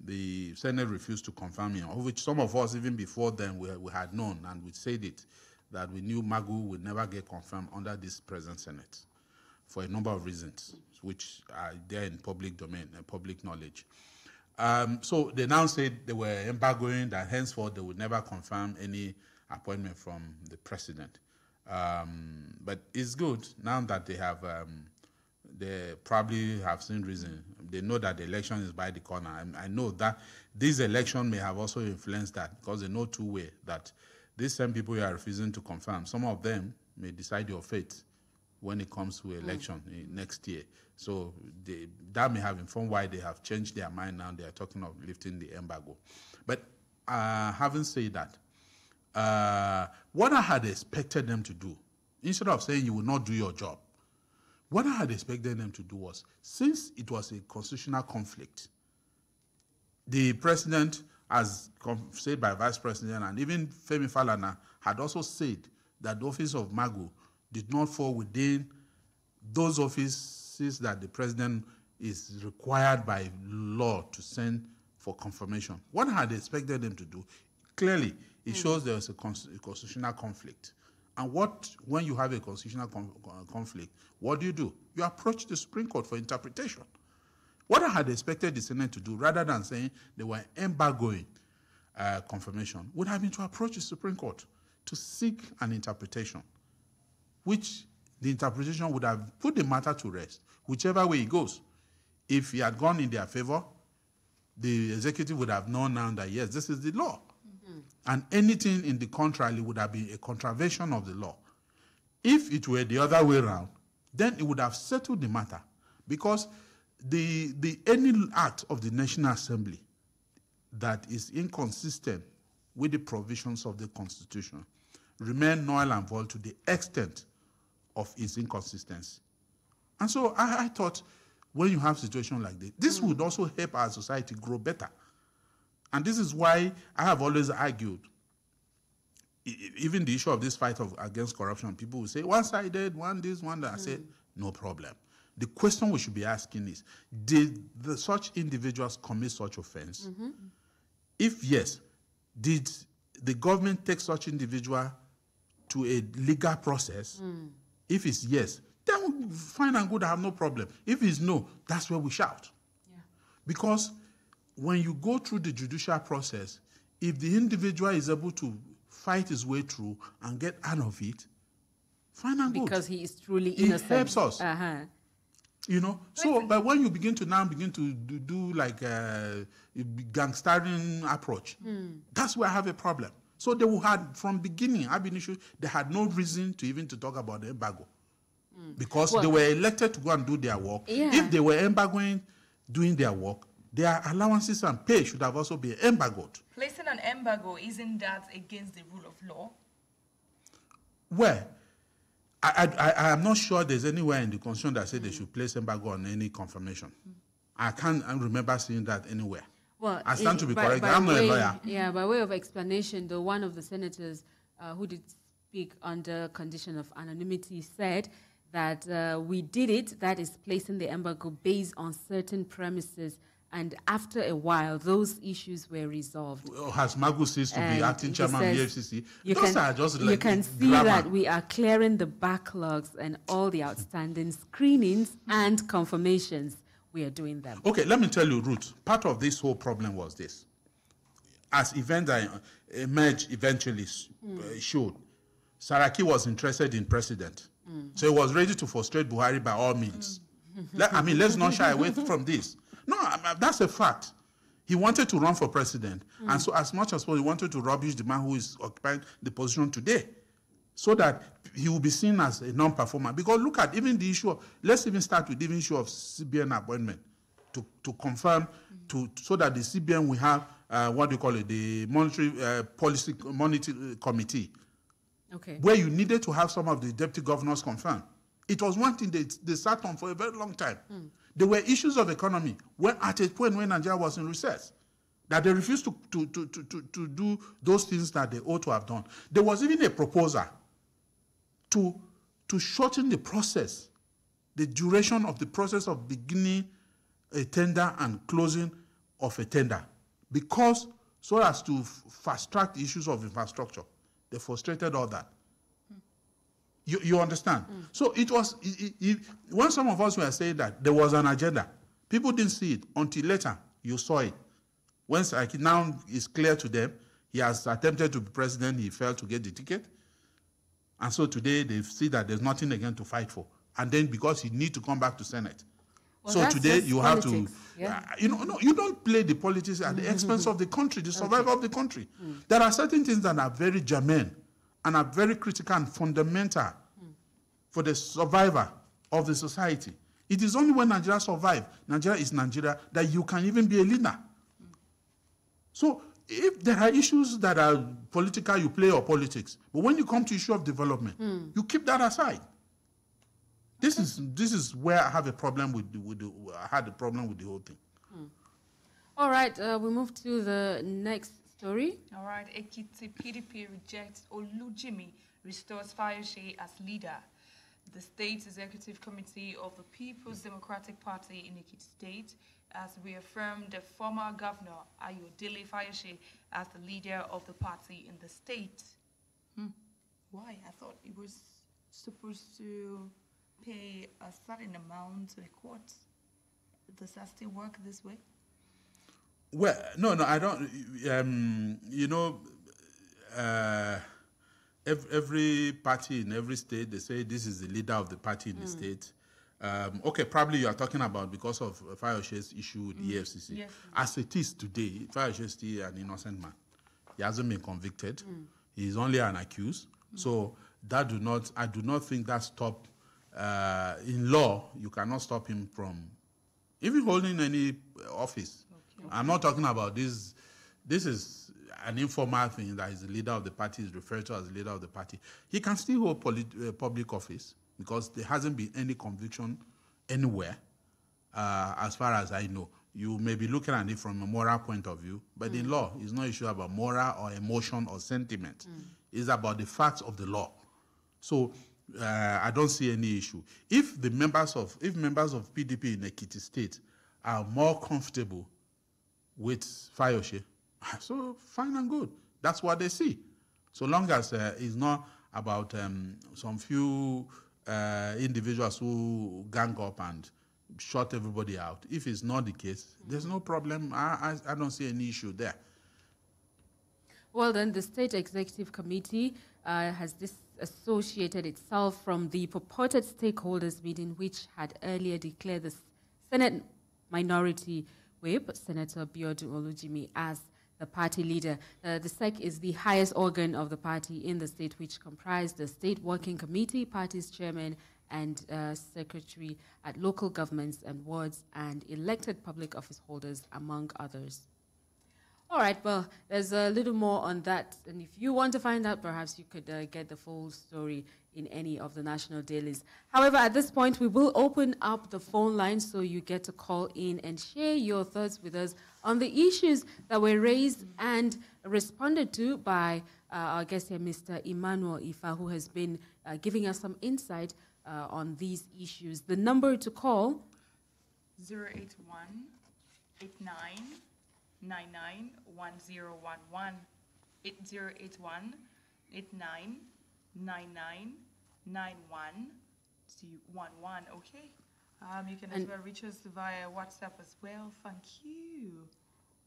[SPEAKER 3] the Senate refused to confirm him, of which some of us, even before then, we had known, and we said it, that we knew Magu would never get confirmed under this present Senate. for a number of reasons, which are there in public domain and public knowledge. So they now said they were embargoing that henceforth they would never confirm any appointment from the president. But it's good now that they have, they probably have seen reason. They know that the election is by the corner. I know that this election may have also influenced that, because they know two-way that these same people you are refusing to confirm, some of them may decide your fate when it comes to election next year. So that may have informed why they have changed their mind now. They are talking of lifting the embargo. But having said that, what I had expected them to do, instead of saying you will not do your job, what I had expected them to do was, since it was a constitutional conflict, the president, as said by Vice President, and even Femi Falana had also said that the office of Magu did not fall within those offices that the president is required by law to send for confirmation. What I had expected them to do, clearly, it shows there was a constitutional conflict. And when you have a constitutional conflict, what do? You approach the Supreme Court for interpretation. What I had expected the Senate to do, rather than saying they were embargoing confirmation, would have been to approach the Supreme Court to seek an interpretation, which the interpretation would have put the matter to rest, whichever way it goes. If it had gone in their favor, the executive would have known now that, yes, this is the law. And anything in the contrary would have been a contravention of the law. If it were the other way around, then it would have settled the matter, because any act of the National Assembly that is inconsistent with the provisions of the Constitution remain null and void to the extent of its inconsistency. And so I thought, when you have a situation like this would also help our society grow better. And this is why I have always argued, even the issue of this fight against corruption, people will say, one-sided, one this, one that. I say, no problem. The question we should be asking is, did such individuals commit such offense? If yes, did the government take such individual to a legal process? If it's yes, then fine and good, I have no problem. If it's no, that's where we shout. Yeah. Because when you go through the judicial process, if the individual is able to fight his way through and get out of it, fine and good.
[SPEAKER 1] Because he is truly innocent.
[SPEAKER 3] It helps us. You know, so but when you begin to do like a gangstering approach, that's where I have a problem. So they had, from beginning, I've been issued, they had no reason to even to talk about the embargo. Because they were elected to go and do their work. Yeah. If they were embargoing doing their work, their allowances and pay should have also been embargoed.
[SPEAKER 2] Placing an embargo, isn't that against the rule of law?
[SPEAKER 3] Well, I am not sure there's anywhere in the Constitution that said they should place embargo on any confirmation. I can't remember seeing that anywhere.
[SPEAKER 1] Well,
[SPEAKER 3] I stand to be correct. I'm not a lawyer.
[SPEAKER 1] Yeah, by way of explanation, though, one of the senators who did speak under condition of anonymity said that we did it, that is placing the embargo based on certain premises, and after a while, those issues were resolved.
[SPEAKER 3] Has Magu ceased to be acting chairman of the EFCC?
[SPEAKER 1] You can see that we are clearing the backlogs and all the outstanding screenings and confirmations. We are doing them.
[SPEAKER 3] Okay, let me tell you, Ruth, part of this whole problem was this. As events emerged eventually showed, Saraki was interested in president. So he was ready to frustrate Buhari by all means. Let's not shy away from this. No, that's a fact. He wanted to run for president. And so as much as possible, he wanted to rubbish the man who is occupying the position today, so that he will be seen as a non-performer. Because look at even the issue of, let's even start with the issue of CBN appointment to confirm, so that the CBN will have, the Monetary Policy Monetary Committee, where you needed to have some of the deputy governors confirmed. It was one thing they sat on for a very long time. There were issues of economy at a point when Nigeria was in recess, that they refused to do those things that they ought to have done. There was even a proposal to shorten the process, the duration of the process of beginning a tender and closing of a tender, because so as to fast-track the issues of infrastructure. They frustrated all that. You understand? So it was, when some of us were saying that there was an agenda, people didn't see it until later you saw it. Once now it's clear to them, he has attempted to be president, he failed to get the ticket. And so today they see that there's nothing again to fight for. And then because he needs to come back to Senate.
[SPEAKER 1] Well,
[SPEAKER 3] so today you
[SPEAKER 1] politics.
[SPEAKER 3] have to, no, you don't play the politics at the expense of the country, the survival of the country. There are certain things that are very germane and are very critical and fundamental for the survivor of the society. It is only when Nigeria survives, Nigeria is Nigeria, that you can even be a leader. So if there are issues that are political, you play your politics. But when you come to issue of development, you keep that aside. This is where I have a problem I had a problem with the whole thing.
[SPEAKER 1] All right, we move to the next story.
[SPEAKER 2] All right, Ekiti PDP rejects Olujimi, restores Fayose as leader. The State Executive Committee of the People's Democratic Party in Ekiti State has reaffirmed the former governor, Ayodele Fayose, as the leader of the party in the state. Why? I thought it was supposed to pay a certain amount to the court. Does that still work this way?
[SPEAKER 3] Well, no, I don't. Every party in every state, they say this is the leader of the party in the state. Okay, probably you are talking about because of Fayose's issue with the EFCC. Yes. As it is today, Fayose is still an innocent man. He hasn't been convicted. He is only an accused. So I do not think that stop. In law, you cannot stop him from even holding any office. Okay. I'm not talking about this. This is an informal thing that is the leader of the party is referred to as the leader of the party. He can still hold public office because there hasn't been any conviction anywhere, as far as I know. You may be looking at it from a moral point of view, but in law, it's not an issue about moral or emotion or sentiment. It's about the facts of the law. So I don't see any issue. If members of PDP in Ekiti State are more comfortable with Fayose, so fine and good. That's what they see. So long as it's not about some few individuals who gang up and shut everybody out. If it's not the case, there's no problem. I don't see any issue there.
[SPEAKER 1] Well, then the State Executive Committee has disassociated itself from the purported stakeholders meeting, which had earlier declared the Senate Minority Whip, Senator Biodun Olujimi, as the party leader. The SEC is the highest organ of the party in the state, which comprised the State Working Committee, party's chairman, and secretary at local governments and wards, and elected public office holders, among others. All right, well, there's a little more on that. And if you want to find out, perhaps you could get the full story in any of the national dailies. However, at this point, we will open up the phone line so you get to call in and share your thoughts with us on the issues that were raised and responded to by our guest here, Mr. Emmanuel Ifa, who has been giving us some insight on these issues. The number to call?
[SPEAKER 2] 081-89-99-1011. 8081-89-99-9111. Okay. You can as well reach us via WhatsApp as well. Thank you.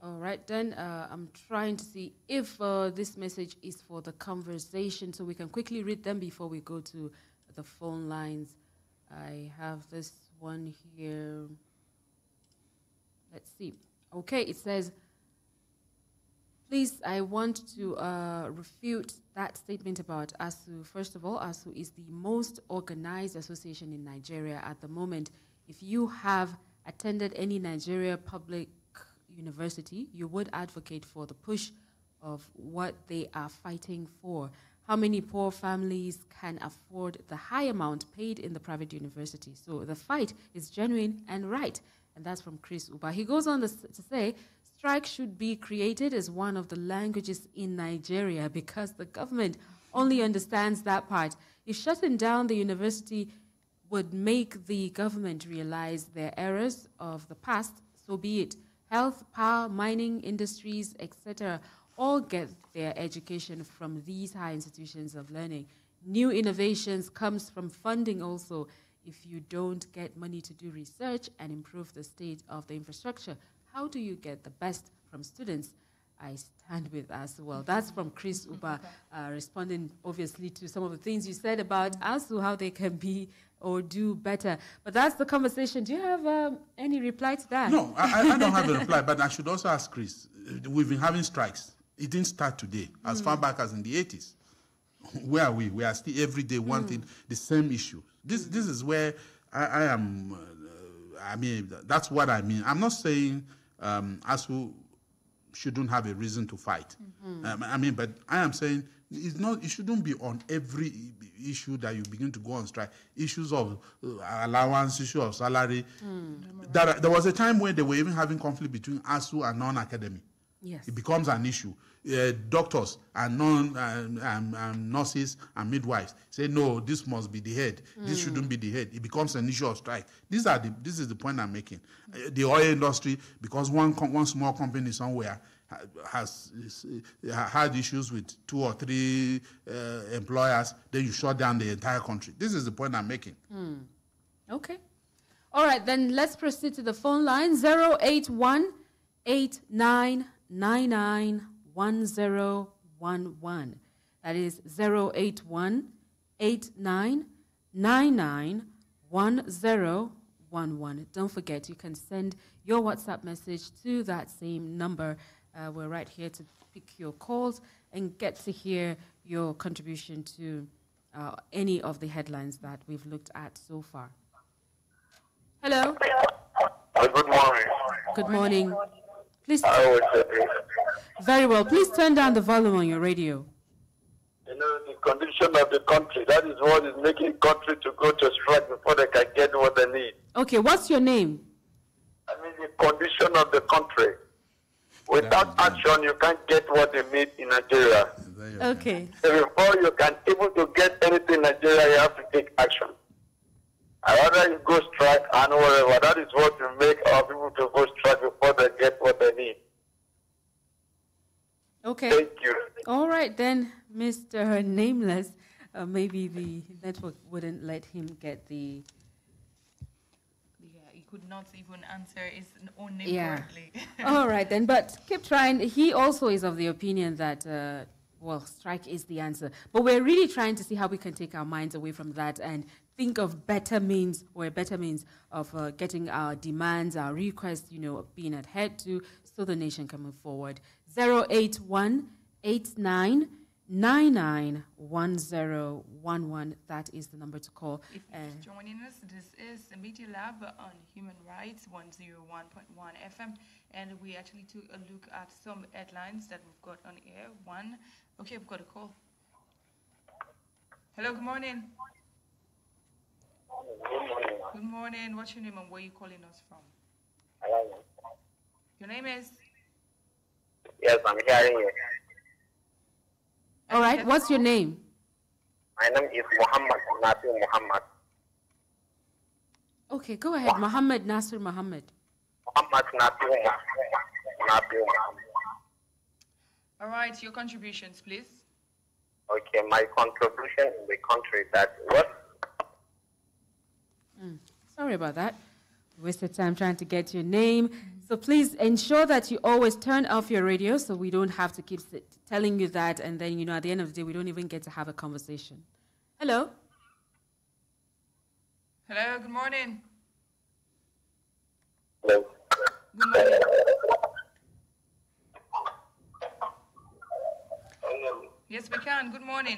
[SPEAKER 1] All right, then I'm trying to see if this message is for the conversation, so we can quickly read them before we go to the phone lines. I have this one here. Let's see. Okay, it says, please, I want to refute that statement about ASU. First of all, ASU is the most organized association in Nigeria at the moment. If you have attended any Nigeria public university, you would advocate for the push of what they are fighting for. How many poor families can afford the high amount paid in the private university? So the fight is genuine and right. And that's from Chris Uba. He goes on to say, strike should be created as one of the languages in Nigeria because the government only understands that part. If shutting down the university would make the government realize their errors of the past, so be it. Health, power, mining, industries, etc., all get their education from these high institutions of learning. new innovations comes from funding also. If you don't get money to do research and improve the state of the infrastructure, how do you get the best from students? I stand with ASU. Well, that's from Chris Uba, responding obviously to some of the things you said about ASU, how they can be or do better. But that's the conversation. Do you have any reply to that?
[SPEAKER 3] No, I don't have a reply, but I should also ask Chris. We've been having strikes. It didn't start today, as far back as in the 80s. Where are we? We are still every day wanting the same issue. This is where I am. I mean, that's what I mean. I'm not saying ASU shouldn't have a reason to fight. I mean, but I am saying it's not. It shouldn't be on every issue that you begin to go on strike. Issues of allowance, issue of salary. There was a time when they were even having conflict between ASU and non-academy.
[SPEAKER 1] Yes.
[SPEAKER 3] It becomes an issue. Doctors and nurses and midwives say, no, this must be the head. This shouldn't be the head. It becomes an issue of strike. This is the point I'm making. The oil industry, because one small company somewhere has had issues with 2 or 3 employers, then you shut down the entire country. This is the point I'm making.
[SPEAKER 1] Okay. All right, then let's proceed to the phone line. 081 89991011. That is 081-8999-1011. Don't forget, you can send your WhatsApp message to that same number. We're right here to pick your calls and get to hear your contribution to any of the headlines that we've looked at so far. Hello.
[SPEAKER 15] Good morning.
[SPEAKER 1] Good morning. Please. Very well. Please turn down the volume on your radio.
[SPEAKER 15] You know, the condition of the country, that is what is making country to go to strike before they can get what they need.
[SPEAKER 1] Okay, what's your name?
[SPEAKER 15] I mean, the condition of the country. Without action, you can't get what you need in Nigeria.
[SPEAKER 1] Okay.
[SPEAKER 15] So before you can able to get anything in Nigeria, you have to take action. Rather you go strike and whatever. That is what will make our people to go strike before they get what they need.
[SPEAKER 1] Okay.
[SPEAKER 15] Thank you.
[SPEAKER 1] All right, then, Mr. Nameless. Maybe the network wouldn't let him get the...
[SPEAKER 2] Yeah, he could not even answer his own name correctly.
[SPEAKER 1] All right, then, but keep trying. He also is of the opinion that, well, strike is the answer. But we're really trying to see how we can take our minds away from that and think of better means or a better means of getting our demands, our requests, being adhered to so the nation can move forward. 081-8999-1011. That is the number to call.
[SPEAKER 2] If you're joining us, this is the Media Lab on Human Rights 101.1 FM. And we actually took a look at some headlines that we've got on air. Okay, we've got a call. Hello, good morning. Good morning. What's your name and where are you calling us from?
[SPEAKER 15] Hello.
[SPEAKER 2] Your name is?
[SPEAKER 15] Yes, I'm hearing you.
[SPEAKER 1] All right, what's your name?
[SPEAKER 15] My name is Muhammad Nasir Muhammad.
[SPEAKER 1] Okay, go ahead. Muhammad Nasir Muhammad.
[SPEAKER 15] Muhammad Nasir Muhammad.
[SPEAKER 2] All right, your contributions, please.
[SPEAKER 15] Okay, my contribution in the country that what?
[SPEAKER 1] Sorry about that. Wasted time trying to get your name. So please ensure that you always turn off your radio so we don't have to keep telling you that. And then, at the end of the day, we don't even get to have a conversation. Hello?
[SPEAKER 2] Hello, good morning.
[SPEAKER 15] Hello.
[SPEAKER 2] Good morning. Yes, we can. Good morning.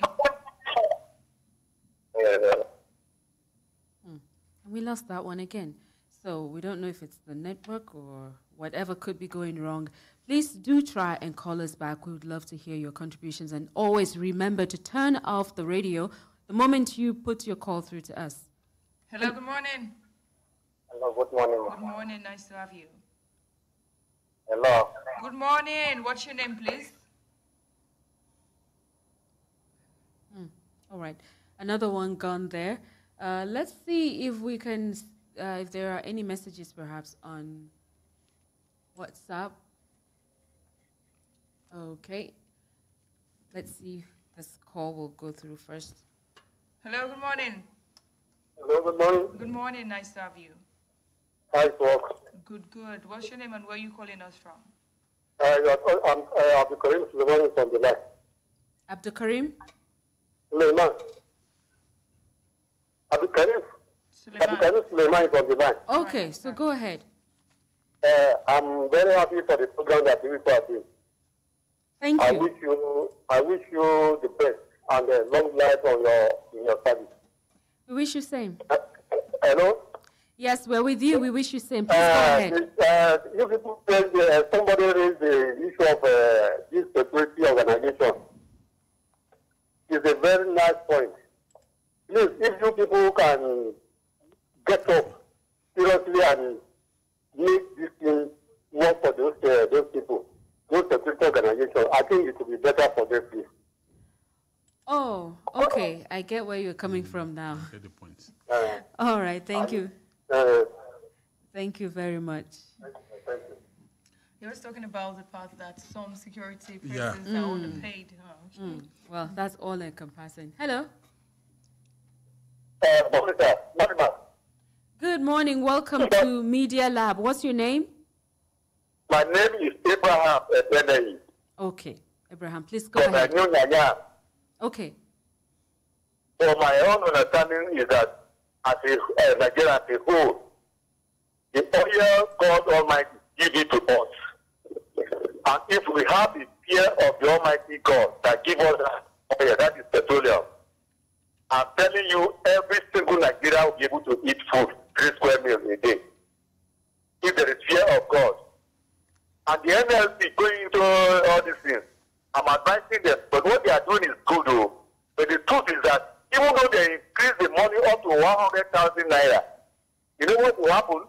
[SPEAKER 1] We lost that one again. So we don't know if it's the network or whatever could be going wrong. Please do try and call us back. We would love to hear your contributions. And always remember to turn off the radio the moment you put your call through to us.
[SPEAKER 2] Hello, good morning.
[SPEAKER 15] Hello, good morning.
[SPEAKER 2] Good morning. Nice to have you.
[SPEAKER 15] Hello.
[SPEAKER 2] Good morning. What's your name, please?
[SPEAKER 1] All right. Another one gone there. Let's see if we can, if there are any messages perhaps on WhatsApp. Okay. Let's see if this call will go through first.
[SPEAKER 2] Hello, good morning.
[SPEAKER 15] Hello, good morning.
[SPEAKER 2] Good morning, nice to have you.
[SPEAKER 15] Hi, folks.
[SPEAKER 2] Good, good. What's your name and where are you calling us from?
[SPEAKER 15] I'm Abdul Karim Suleiman from the line.
[SPEAKER 1] Abdul Karim?
[SPEAKER 15] Suleiman. Abdul Karim Suleiman from the line.
[SPEAKER 1] Okay, so go ahead.
[SPEAKER 15] I'm very happy for the program that you are doing.
[SPEAKER 1] Thank you.
[SPEAKER 15] I wish you the best and long life in your service.
[SPEAKER 1] We wish you same.
[SPEAKER 15] Hello?
[SPEAKER 1] Yes, we're with you. We wish you same. Please go ahead.
[SPEAKER 15] You people said somebody raised the issue of this security organization. It's a very nice point. Please, if you people can get up seriously and make this thing work for those people, those security organizations, I think it will be better for them, please.
[SPEAKER 1] Oh, okay. I get where you're coming from now.
[SPEAKER 3] I get the point.
[SPEAKER 1] All right. Thank you. Thank you very much.
[SPEAKER 15] Thank you.
[SPEAKER 2] He was talking about the part that some security
[SPEAKER 3] Yeah.
[SPEAKER 2] persons are underpaid.
[SPEAKER 1] Well, that's all encompassing. Hello. Good morning. Welcome to Media Lab. What's your name?
[SPEAKER 15] My name is Abraham Ebenei.
[SPEAKER 1] Okay. Abraham, please go ahead. Okay.
[SPEAKER 15] So my own understanding is that as a Nigeria as a whole, the oil God Almighty give it to us. And if we have the fear of the Almighty God that give us that oil, that is petroleum, I'm telling you, every single Nigerian will be able to eat food, 3 square meals a day. If there is fear of God. And the NLC going into all these things, I'm advising them, but what they are doing is good, though. But the truth is that even though they increase the money up to 100,000 naira, you know what will happen?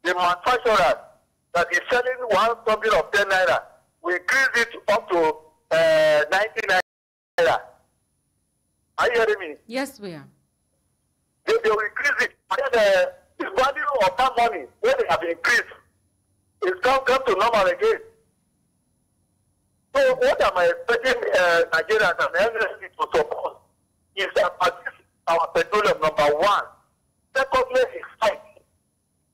[SPEAKER 15] The manufacturer that is selling one something of 10 naira will increase it up to 90 naira. Are you hearing me?
[SPEAKER 1] Yes, we are.
[SPEAKER 15] They will increase it. And then the value of that money, when they have increased, it's come to normal again. So what am I expecting Nigerians and NLC to support is that our petroleum, number one. Secondly, is light.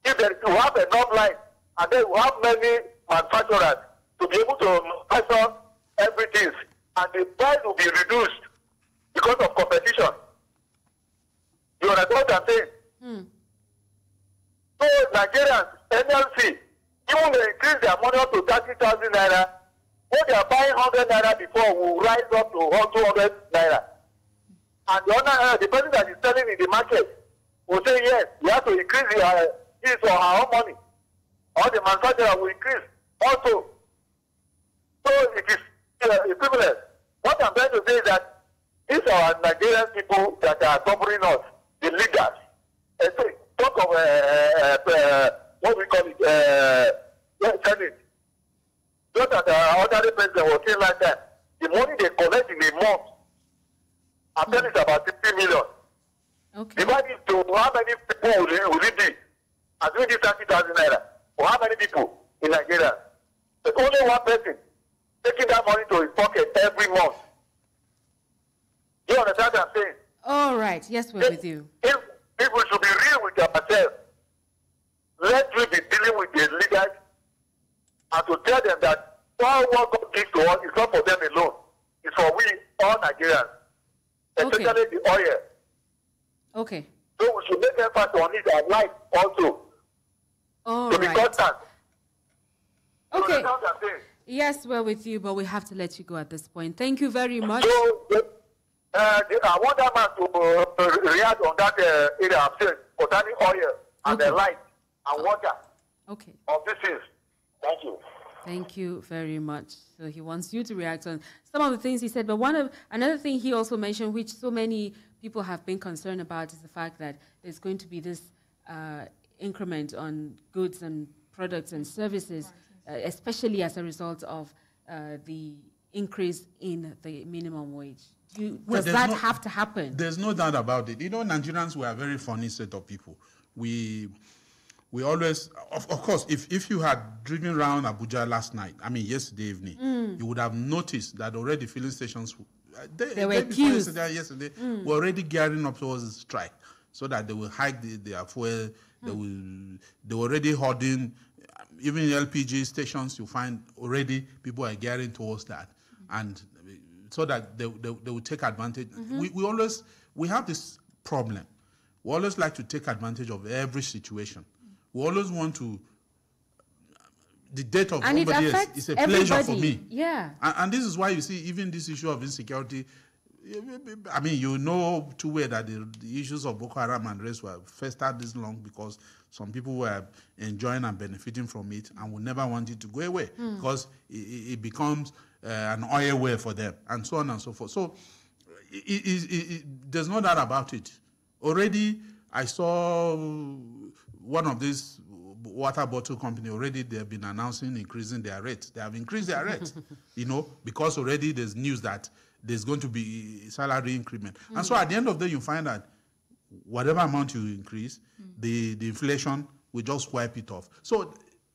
[SPEAKER 15] If there you have enough light, and then we have many manufacturers to be able to manufacture everything, and the price will be reduced because of competition. You understand what I'm saying? So Nigerians, NLC, even they increase their money up to 30,000 naira, what they are buying 100 naira before will rise up to 200 naira. And the person that is selling in the market will say, yes, we have to increase his or her own money. Or the manufacturer will increase also. So it is equivalent. What I'm trying to say is that these are Nigerian people that are governing us, the leaders. And so talk of what we call it, Senate. Not that the ordinary president was saying like that. The money they collect in a month, I'm telling you, about 50 million.
[SPEAKER 1] Okay.
[SPEAKER 15] Divide it to how many people will it be? Assuming this 30,000 naira. For how many people in Nigeria? There's only one person taking that money to his pocket every month. You understand what I'm saying?
[SPEAKER 1] All right. Yes, we're with you.
[SPEAKER 15] If we should be real with ourselves, let we be dealing with the leaders and to tell them that all what God gives to us is not for them alone. It's for we, all Nigerians, especially the oil.
[SPEAKER 1] Okay.
[SPEAKER 15] So we should make effort on it and life also.
[SPEAKER 1] All
[SPEAKER 15] to be
[SPEAKER 1] right.
[SPEAKER 15] constant.
[SPEAKER 1] Okay. Yes, we're with you, but we have to let you go at this point. Thank you very much.
[SPEAKER 15] So, I want that man to react on that area I'm saying, concerning oil and the light and water.
[SPEAKER 1] Okay.
[SPEAKER 15] Of this is. Thank you.
[SPEAKER 1] Thank you very much. So he wants you to react on some of the things he said, but another thing he also mentioned, which so many people have been concerned about, is the fact that there's going to be this increment on goods and products and services, especially as a result of the increase in the minimum wage. Does that have to happen?
[SPEAKER 3] There's no doubt about it. You know, Nigerians were a very funny set of people. We always, of course, if you had driven around Abuja last night, yesterday evening, you would have noticed that already filling stations
[SPEAKER 1] There were queues.
[SPEAKER 3] Yesterday were already gearing up towards the strike, so that they will hike their fuel. They were already hoarding. Even in LPG stations, you find already people are gearing towards that, and so that they will take advantage. We have this problem. We always like to take advantage of every situation. We always want to. The death of somebody else is a pleasure for me.
[SPEAKER 1] Yeah.
[SPEAKER 3] And this is why you see even this issue of insecurity. I mean, you know too well that the issues of Boko Haram and rest were festered this long because some people were enjoying and benefiting from it and would never want it to go away because it becomes an oil well for them and so on and so forth. So there's no doubt about it. Already, I saw one of these water bottle company already. They've been announcing increasing their rates. They have increased their rates, because already there's news that there's going to be salary increment. And so at the end of the day, you find that whatever amount you increase, the inflation will just wipe it off. So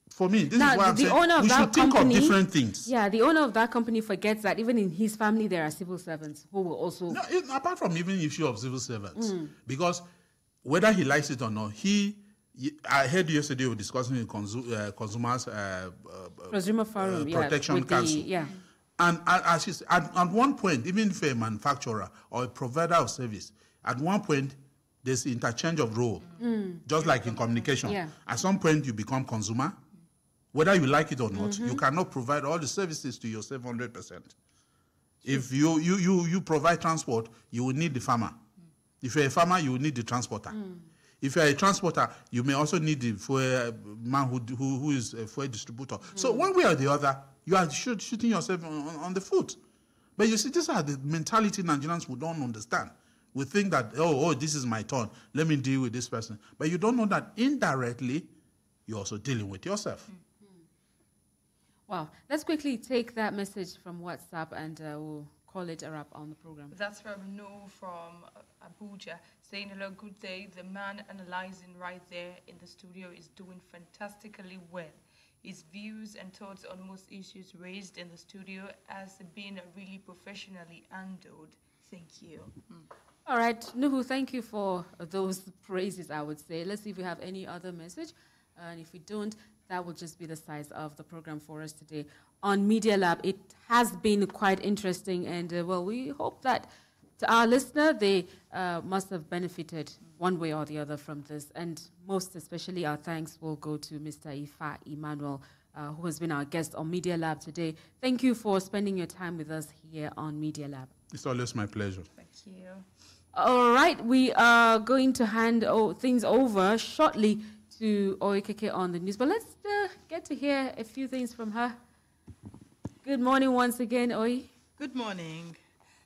[SPEAKER 3] for me, this is why I'm saying we should think of different things.
[SPEAKER 1] Yeah, the owner of that company forgets that even in his family, there are civil servants who will also...
[SPEAKER 3] No, apart from even the issue of civil servants, because whether he likes it or not, I heard yesterday we were discussing in Consumers
[SPEAKER 1] Consumer Forum,
[SPEAKER 3] Protection Council. And as you said, at one point, even if a manufacturer or a provider of service, at one point, there's interchange of role, just like in communication. Yeah. At some point, you become consumer. Whether you like it or not, you cannot provide all the services to yourself 100%. If you provide transport, you will need the farmer. If you're a farmer, you will need the transporter. If you're a transporter, you may also need the fuel man who is a fuel distributor. So one way or the other, you are shooting yourself on the foot. But you see, these are the mentality Nigerians who don't understand. We think that, oh, this is my turn. Let me deal with this person. But you don't know that indirectly, you're also dealing with yourself.
[SPEAKER 1] Wow. Let's quickly take that message from WhatsApp and we'll call it a wrap on the program.
[SPEAKER 2] That's from No from Abuja, saying, hello, good day. The man analyzing right there in the studio is doing fantastically well. His views and thoughts on most issues raised in the studio has been really professionally handled. Thank you.
[SPEAKER 1] All right, Nuhu, thank you for those praises, I would say. Let's see if we have any other message. And if we don't, that will just be the size of the program for us today on Media Lab. It has been quite interesting, and well, we hope that to our listener, they must have benefited one way or the other from this, and most especially our thanks will go to Mr. Ifa Emmanuel, who has been our guest on Media Lab today. Thank you for spending your time with us here on Media Lab.
[SPEAKER 3] It's always my pleasure.
[SPEAKER 2] Thank you.
[SPEAKER 1] All right, we are going to hand things over shortly to Oikeke on the news, but let's get to hear a few things from her. Good morning once again, Oi.
[SPEAKER 16] Good morning.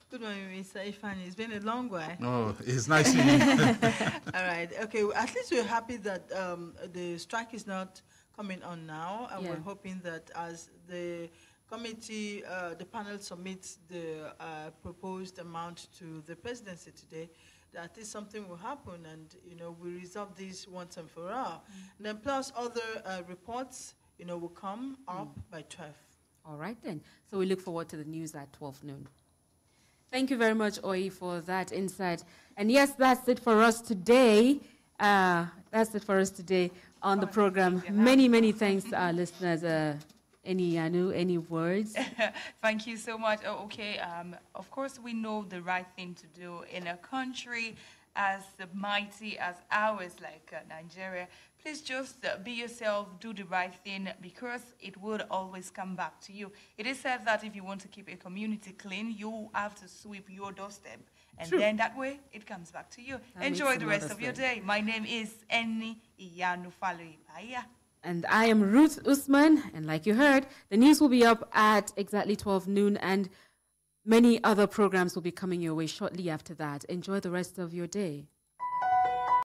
[SPEAKER 16] Good morning, Mr. Ifani. It's been a long while.
[SPEAKER 3] Oh, it's nice seeing you.
[SPEAKER 16] All right. Okay. At least we're happy that the strike is not coming on now, and we're hoping that as the committee, the panel submits the proposed amount to the presidency today, that at least something will happen, and we resolve this once and for all. And then plus other reports, will come up by 12.
[SPEAKER 1] All right then. So we look forward to the news at 12 noon. Thank you very much, Oi, for that insight. And yes, that's it for us today. That's it for us today on the program. Many, many thanks to our listeners. Any words?
[SPEAKER 2] Thank you so much. Oh, okay. Of course, we know the right thing to do in a country as mighty as ours, like Nigeria. Please just be yourself, do the right thing, because it would always come back to you. It is said that if you want to keep a community clean, you have to sweep your doorstep. And then that way, it comes back to you. Enjoy the rest of your day. My name is Enni Iyanufale.
[SPEAKER 1] And I am Ruth Usman. And like you heard, the news will be up at exactly 12 noon, and many other programs will be coming your way shortly after that. Enjoy the rest of your day.